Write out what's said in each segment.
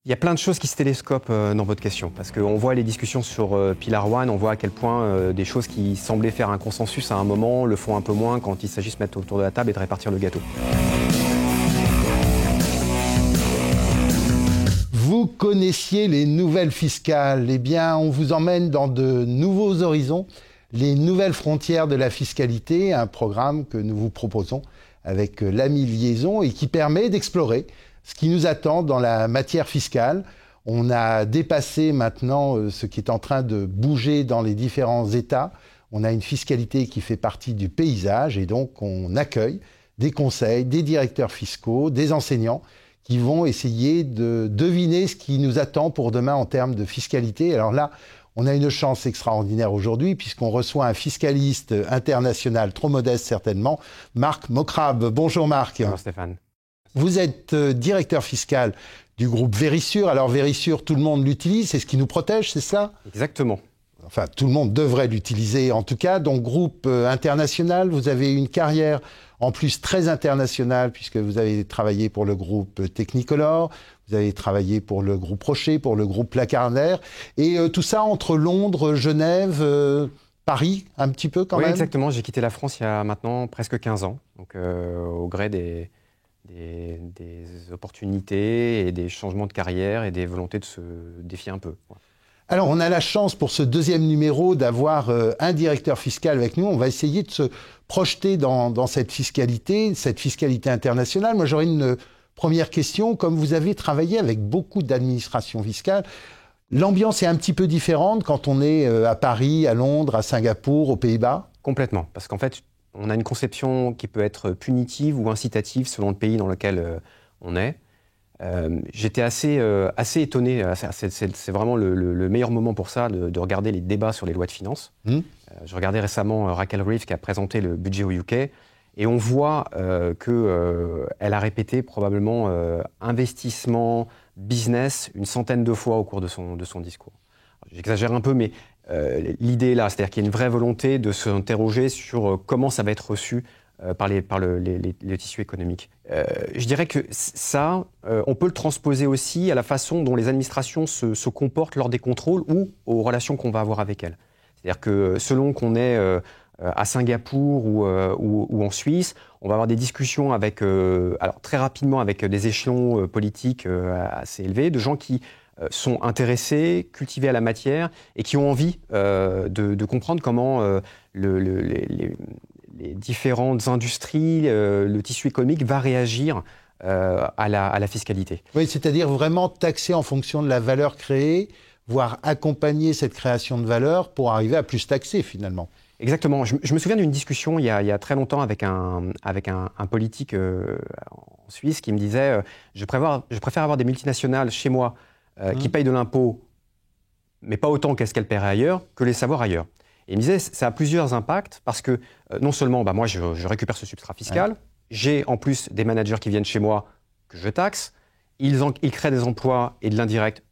Il y a plein de choses qui se télescopent dans votre question, parce qu'on voit les discussions sur Pillar One, on voit à quel point des choses qui semblaient faire un consensus à un moment le font un peu moins quand il s'agit de se mettre autour de la table et de répartir le gâteau. Vous connaissiez les nouvelles fiscales, eh bien on vous emmène dans de nouveaux horizons, les nouvelles frontières de la fiscalité, un programme que nous vous proposons avec l'AMI Liaison et qui permet d'explorer ce qui nous attend dans la matière fiscale. On a dépassé maintenant ce qui est en train de bouger dans les différents États. On a une fiscalité qui fait partie du paysage et donc on accueille des conseils, des directeurs fiscaux, des enseignants qui vont essayer de deviner ce qui nous attend pour demain en termes de fiscalité. Alors là, on a une chance extraordinaire aujourd'hui puisqu'on reçoit un fiscaliste international, trop modeste certainement, Marc Mokrab. Bonjour Marc. Bonjour Stéphane. Vous êtes directeur fiscal du groupe Verisure. Alors Verisure, tout le monde l'utilise, c'est ce qui nous protège, c'est ça ? Exactement. Enfin, tout le monde devrait l'utiliser en tout cas. Donc groupe international, vous avez une carrière en plus très internationale puisque vous avez travaillé pour le groupe Technicolor, vous avez travaillé pour le groupe Rocher, pour le groupe Lacardère. Et tout ça entre Londres, Genève, Paris, un petit peu quand même ? Oui, exactement. J'ai quitté la France il y a maintenant presque 15 ans, donc au gré des opportunités et des changements de carrière et des volontés de se défier un peu. Alors, on a la chance pour ce deuxième numéro d'avoir un directeur fiscal avec nous. On va essayer de se projeter dans cette fiscalité internationale. Moi, j'aurais une première question. Comme vous avez travaillé avec beaucoup d'administrations fiscales, l'ambiance est un petit peu différente quand on est à Paris, à Londres, à Singapour, aux Pays-Bas ? Complètement, parce qu'en fait, on a une conception qui peut être punitive ou incitative selon le pays dans lequel on est. J'étais assez étonné, c'est vraiment le meilleur moment pour ça, de regarder les débats sur les lois de finances. Je regardais récemment Raquel Reeves qui a présenté le budget au UK, et on voit qu'elle a répété probablement investissement, business, une centaine de fois au cours de son discours. J'exagère un peu, mais l'idée est là, c'est-à-dire qu'il y a une vraie volonté de s'interroger sur comment ça va être reçu par le tissu économique. Je dirais que ça, on peut le transposer aussi à la façon dont les administrations se comportent lors des contrôles ou aux relations qu'on va avoir avec elles. C'est-à-dire que selon qu'on est à Singapour ou en Suisse, on va avoir des discussions avec, alors très rapidement avec des échelons politiques assez élevés, de gens qui sont intéressés, cultivés à la matière et qui ont envie de comprendre comment les différentes industries, le tissu économique va réagir à la fiscalité. Oui, c'est-à-dire vraiment taxer en fonction de la valeur créée, voire accompagner cette création de valeur pour arriver à plus taxer finalement. Exactement. Je me souviens d'une discussion il y a très longtemps avec un politique en Suisse qui me disait je préfère avoir des multinationales chez moi qui payent de l'impôt, mais pas autant qu'est-ce qu'elles paieraient ailleurs, que les savoir ailleurs. Et il me disait, ça a plusieurs impacts, parce que non seulement moi je récupère ce substrat fiscal, j'ai en plus des managers qui viennent chez moi que je taxe, ils créent des emplois et de l'indirect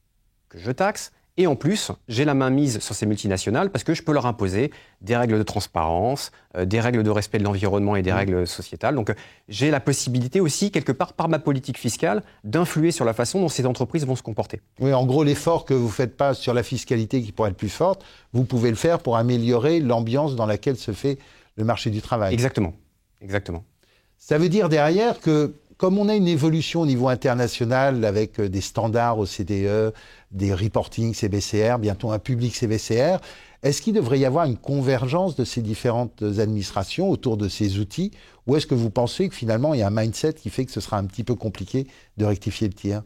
que je taxe, et en plus, j'ai la main mise sur ces multinationales parce que je peux leur imposer des règles de transparence, des règles de respect de l'environnement et des règles sociétales. Donc j'ai la possibilité aussi, quelque part, par ma politique fiscale, d'influer sur la façon dont ces entreprises vont se comporter. Oui, en gros, l'effort que vous ne faites pas sur la fiscalité qui pourrait être plus forte, vous pouvez le faire pour améliorer l'ambiance dans laquelle se fait le marché du travail. Exactement. Exactement. Ça veut dire derrière que, comme on a une évolution au niveau international avec des standards OCDE, des reporting CBCR, bientôt un public CBCR, est-ce qu'il devrait y avoir une convergence de ces différentes administrations autour de ces outils, ou est-ce que vous pensez que finalement il y a un mindset qui fait que ce sera un petit peu compliqué de rectifier le tir ?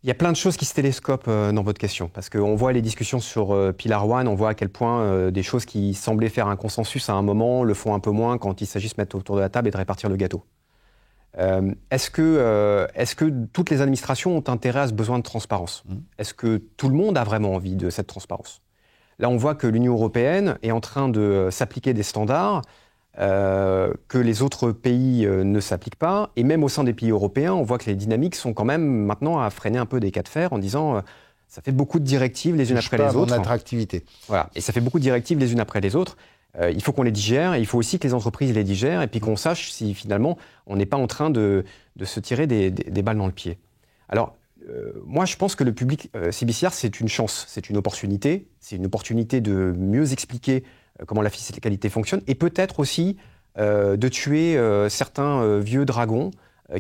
Il y a plein de choses qui se télescopent dans votre question, parce qu'on voit les discussions sur Pillar One, on voit à quel point des choses qui semblaient faire un consensus à un moment le font un peu moins quand il s'agit de se mettre autour de la table et de répartir le gâteau. Est-ce que toutes les administrations ont intérêt à ce besoin de transparence ? Est-ce que tout le monde a vraiment envie de cette transparence ? Là, on voit que l'Union européenne est en train de s'appliquer des standards que les autres pays ne s'appliquent pas. Et même au sein des pays européens, on voit que les dynamiques sont quand même maintenant à freiner un peu des cas de fer en disant ça fait beaucoup de directives les unes après les autres. Attractivité. Voilà. Et ça fait beaucoup de directives les unes après les autres. Il faut qu'on les digère, et il faut aussi que les entreprises les digèrent, et puis qu'on sache si finalement on n'est pas en train de se tirer des balles dans le pied. Alors, moi, je pense que le public CBCR, c'est une chance, c'est une opportunité. C'est une opportunité de mieux expliquer comment la fiscalité fonctionne et peut-être aussi de tuer certains vieux dragons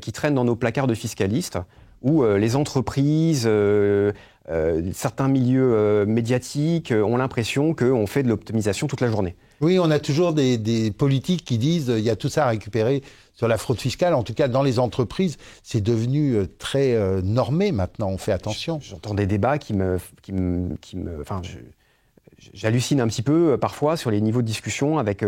qui traînent dans nos placards de fiscalistes où les entreprises, certains milieux médiatiques ont l'impression qu'on fait de l'optimisation toute la journée. Oui, on a toujours des politiques qui disent il y a tout ça à récupérer sur la fraude fiscale. En tout cas, dans les entreprises, c'est devenu très normé maintenant. On fait attention. J'entends des débats enfin, j'hallucine un petit peu parfois sur les niveaux de discussion avec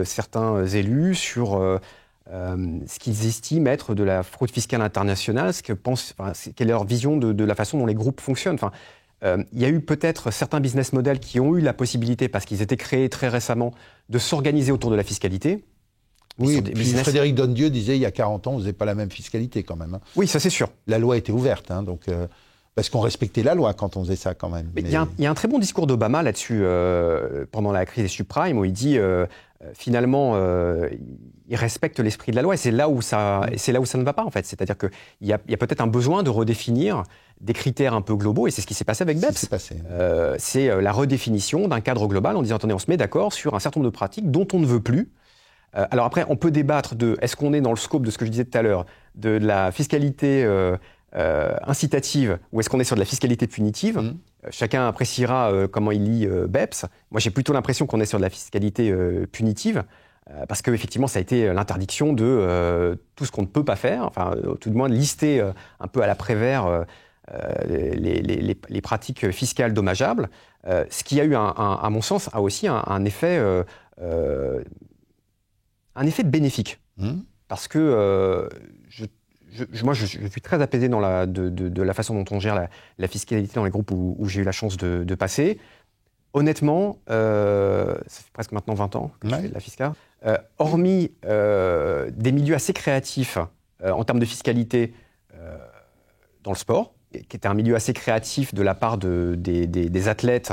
certains élus sur ce qu'ils estiment être de la fraude fiscale internationale, quelle est leur vision de la façon dont les groupes fonctionnent. Enfin, il y a eu peut-être certains business models qui ont eu la possibilité, parce qu'ils étaient créés très récemment, de s'organiser autour de la fiscalité. Oui, puis Frédéric Dondieu disait il y a 40 ans, vous n'avez pas la même fiscalité quand même. Hein. Oui, ça c'est sûr. La loi était ouverte, hein, donc, parce qu'on respectait la loi quand on faisait ça quand même. Il y a un très bon discours d'Obama là-dessus, pendant la crise des subprimes, où il dit finalement, il respecte l'esprit de la loi, et c'est là où ça ne va pas en fait. C'est-à-dire qu'il y a peut-être un besoin de redéfinir des critères un peu globaux, et c'est ce qui s'est passé avec BEPS. C'est la redéfinition d'un cadre global en disant attendez, on se met d'accord sur un certain nombre de pratiques dont on ne veut plus. Alors après, on peut débattre de est-ce qu'on est dans le scope de ce que je disais tout à l'heure, de la fiscalité incitative, ou est-ce qu'on est sur de la fiscalité punitive. Chacun appréciera comment il lit BEPS. Moi, j'ai plutôt l'impression qu'on est sur de la fiscalité punitive, parce qu'effectivement, ça a été l'interdiction de tout ce qu'on ne peut pas faire, enfin, tout de moins de lister un peu à la Prévert les pratiques fiscales dommageables. Ce qui a eu, à mon sens, a aussi un effet bénéfique. Parce que moi, je suis très apaisé de la façon dont on gère la fiscalité dans les groupes où j'ai eu la chance de passer. Honnêtement, ça fait presque maintenant 20 ans que je fais de la fiscale. Hormis des milieux assez créatifs en termes de fiscalité dans le sport, qui était un milieu assez créatif de la part des athlètes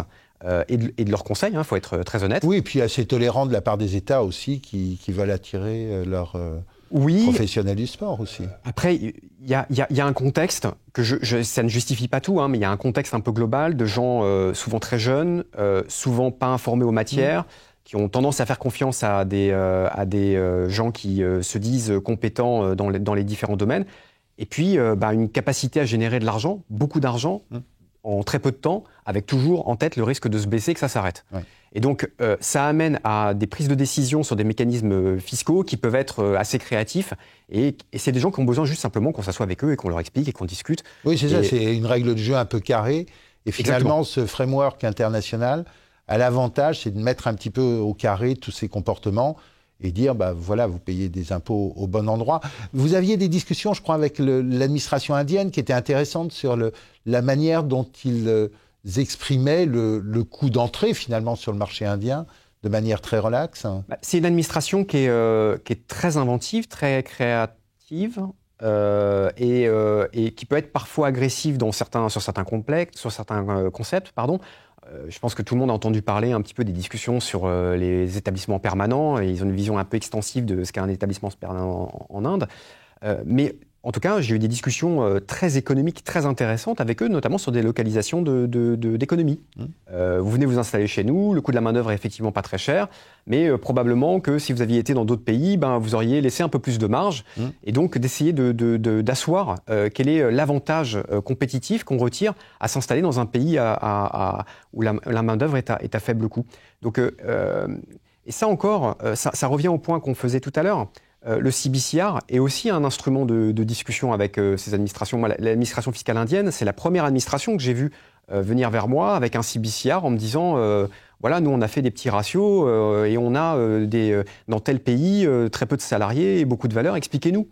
et de leurs conseils, il faut être très honnête. Oui, et puis assez tolérant de la part des États aussi, qui veulent attirer leurs professionnels du sport aussi. Après, il y a un contexte, ça ne justifie pas tout, mais il y a un contexte un peu global de gens souvent très jeunes, souvent pas informés aux matières, qui ont tendance à faire confiance à des gens qui se disent compétents dans les différents domaines. Et puis, une capacité à générer de l'argent, beaucoup d'argent, en très peu de temps, avec toujours en tête le risque de se baisser et que ça s'arrête. Ouais. Et donc, ça amène à des prises de décision sur des mécanismes fiscaux qui peuvent être assez créatifs. Et c'est des gens qui ont besoin juste simplement qu'on s'assoie avec eux et qu'on leur explique et qu'on discute. Oui, c'est ça, c'est une règle de jeu un peu carrée. Et finalement, exactement, ce framework international a l'avantage, c'est de mettre un petit peu au carré tous ces comportements et dire, voilà, vous payez des impôts au bon endroit. Vous aviez des discussions, je crois, avec l'administration indienne qui étaient intéressantes sur la manière dont ils exprimaient le coût d'entrée, finalement, sur le marché indien, de manière très relaxe. C'est une administration qui est très inventive, très créative, et qui peut être parfois agressive sur certains concepts, pardon. Je pense que tout le monde a entendu parler un petit peu des discussions sur les établissements permanents, et ils ont une vision un peu extensive de ce qu'est un établissement permanent en Inde. Mais en tout cas, j'ai eu des discussions très économiques, très intéressantes avec eux, notamment sur des localisations d'économie. Vous venez vous installer chez nous, le coût de la main-d'œuvre est effectivement pas très cher, mais probablement que si vous aviez été dans d'autres pays, vous auriez laissé un peu plus de marge, et donc d'essayer d'asseoir quel est l'avantage compétitif qu'on retire à s'installer dans un pays où la main-d'œuvre est à faible coût. Donc, et ça encore, ça revient au point qu'on faisait tout à l'heure. Le CBCR est aussi un instrument de discussion avec ces administrations. Moi, l'administration fiscale indienne, c'est la première administration que j'ai vue venir vers moi avec un CBCR en me disant voilà, nous on a fait des petits ratios et on a dans tel pays très peu de salariés et beaucoup de valeur, expliquez-nous.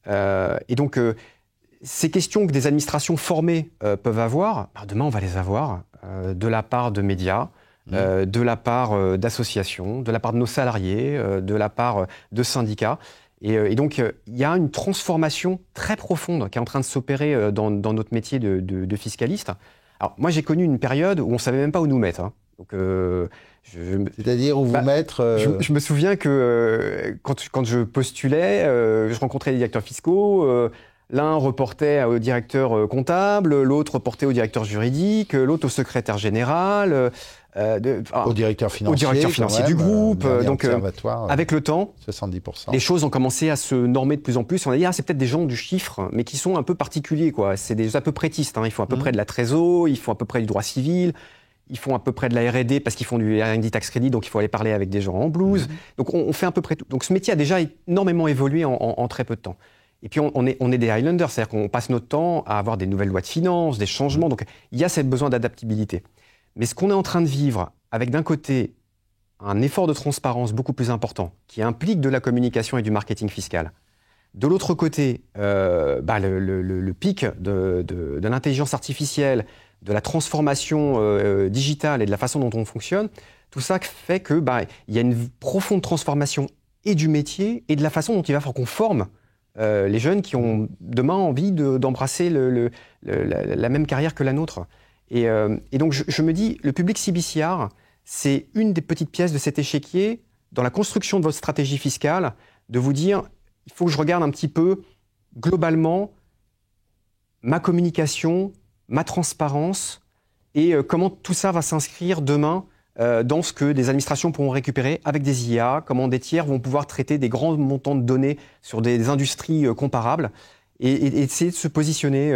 Et donc, ces questions que des administrations formées peuvent avoir, demain on va les avoir de la part de médias, de la part d'associations, de la part de nos salariés, de la part de syndicats. Et donc, il y a une transformation très profonde qui est en train de s'opérer dans notre métier de fiscaliste. Alors, moi, j'ai connu une période où on ne savait même pas où nous mettre. Donc, c'est-à-dire où vous mettre je me souviens que quand je postulais, je rencontrais des directeurs fiscaux. L'un reportait au directeur comptable, l'autre reportait au directeur juridique, l'autre au secrétaire général, au directeur financier du groupe. Donc, observatoire, avec le temps, 70%. les choses ont commencé à se normer de plus en plus. On a dit, c'est peut-être des gens du chiffre, mais qui sont un peu particuliers, quoi. C'est des à peu prétistes. Ils font à peu près de la trésor, ils font à peu près du droit civil, ils font à peu près de la R&D parce qu'ils font du R&D tax credit, donc il faut aller parler avec des gens en blouse. Donc on fait à peu près tout. Donc ce métier a déjà énormément évolué en très peu de temps. Et puis on est des Highlanders, c'est-à-dire qu'on passe notre temps à avoir des nouvelles lois de finances, des changements. Donc il y a ce besoin d'adaptabilité. Mais ce qu'on est en train de vivre avec d'un côté un effort de transparence beaucoup plus important qui implique de la communication et du marketing fiscal. De l'autre côté, le pic de l'intelligence artificielle, de la transformation digitale et de la façon dont on fonctionne, tout ça fait que il y a une profonde transformation et du métier et de la façon dont il va falloir qu'on forme les jeunes qui ont demain envie d'embrasser la même carrière que la nôtre. Et donc je me dis, le public CBCR, c'est une des petites pièces de cet échiquier dans la construction de votre stratégie fiscale, de vous dire, il faut que je regarde un petit peu globalement ma communication, ma transparence et comment tout ça va s'inscrire demain dans ce que des administrations pourront récupérer avec des IA, comment des tiers vont pouvoir traiter des grands montants de données sur des industries comparables et essayer de se positionner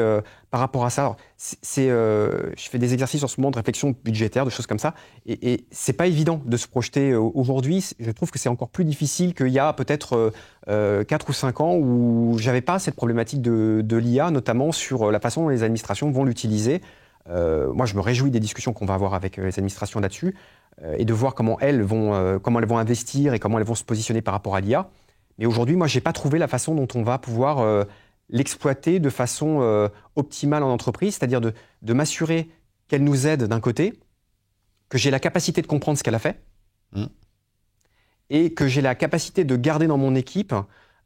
par rapport à ça. Alors, je fais des exercices en ce moment de réflexion budgétaire, de choses comme ça, et c'est pas évident de se projeter aujourd'hui. Je trouve que c'est encore plus difficile qu'il y a peut-être 4 ou 5 ans où j'avais pas cette problématique de l'IA, notamment sur la façon dont les administrations vont l'utiliser. Moi, je me réjouis des discussions qu'on va avoir avec les administrations là-dessus et de voir comment elles vont investir et comment elles vont se positionner par rapport à l'IA. Mais aujourd'hui, moi, j'ai pas trouvé la façon dont on va pouvoir l'exploiter de façon optimale en entreprise, c'est-à-dire de m'assurer qu'elle nous aide d'un côté, que j'ai la capacité de comprendre ce qu'elle a fait, et que j'ai la capacité de garder dans mon équipe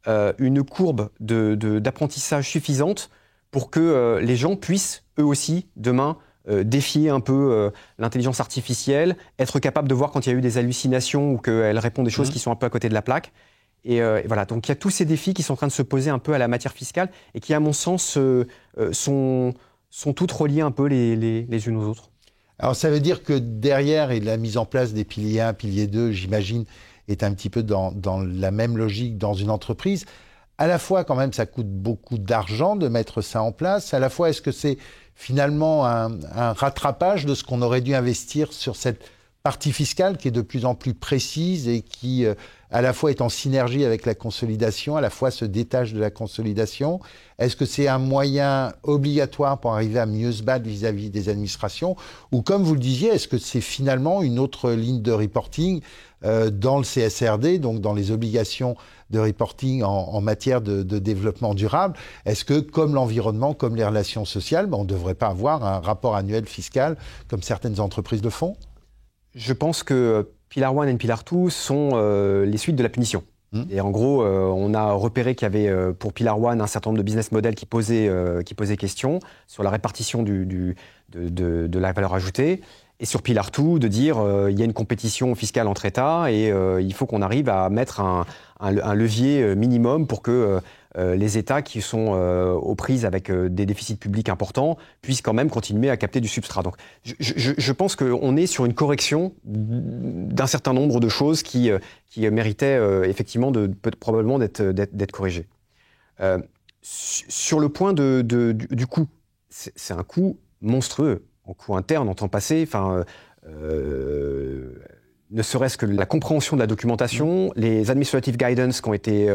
une courbe d'apprentissage suffisante pour que les gens puissent, eux aussi, demain, défier un peu l'intelligence artificielle, être capable de voir quand il y a eu des hallucinations ou qu'elle répond des choses qui sont un peu à côté de la plaque. Et voilà, donc il y a tous ces défis qui sont en train de se poser un peu à la matière fiscale et qui, à mon sens, sont toutes reliées un peu les unes aux autres. Alors ça veut dire que derrière et la mise en place des piliers 1, pilier 2, j'imagine, est un petit peu dans la même logique dans une entreprise. À la fois, quand même, ça coûte beaucoup d'argent de mettre ça en place. À la fois, est-ce que c'est finalement un rattrapage de ce qu'on aurait dû investir sur cette partie fiscale qui est de plus en plus précise et qui, à la fois, est en synergie avec la consolidation, à la fois se détache de la consolidation? Est-ce que c'est un moyen obligatoire pour arriver à mieux se battre vis-à-vis des administrations? Ou comme vous le disiez, est-ce que c'est finalement une autre ligne de reporting dans le CSRD, donc dans les obligations de reporting en matière de développement durable? Est-ce que, comme l'environnement, comme les relations sociales, on ne devrait pas avoir un rapport annuel fiscal comme certaines entreprises le font? Je pense que Pillar 1 et Pillar 2 sont les suites de la punition. Et en gros, on a repéré qu'il y avait pour Pillar 1 un certain nombre de business models qui posaient question sur la répartition de la valeur ajoutée. Et sur Pillar 2, de dire il y a une compétition fiscale entre États et il faut qu'on arrive à mettre un levier minimum pour que les États qui sont aux prises avec des déficits publics importants puissent quand même continuer à capter du substrat. Donc je pense qu'on est sur une correction d'un certain nombre de choses qui méritaient effectivement probablement d'être corrigées. Sur le point du coût, c'est un coût monstrueux. En coût interne, en temps passé, ne serait-ce que la compréhension de la documentation, les administrative guidance qui ont été